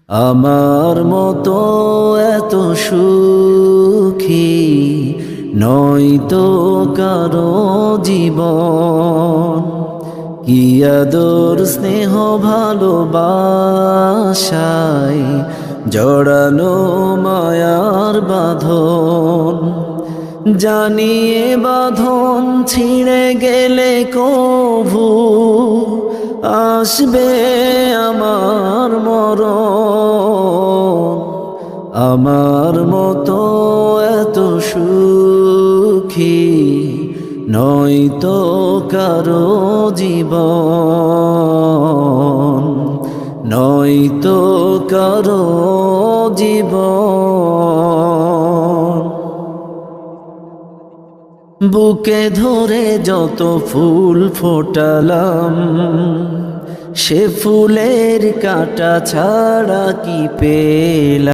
আমার মতো এত সুখী নয়তো কারো জীবন। কি আদর স্নেহ ভালোবাসায় জড়ানো মায়ার বাঁধন। জানিয়ে বাঁধন ছিঁড়ে গেলে কভু আসবে আমার মরণ। আমার মতো এত সুখী নয়তো কারো জীবন, নয়তো কারো জীবন। বুকে ধরে যত ফুল ফোটালাম, সে ফুলের কাঁটা ছাড়া কি পেলাম?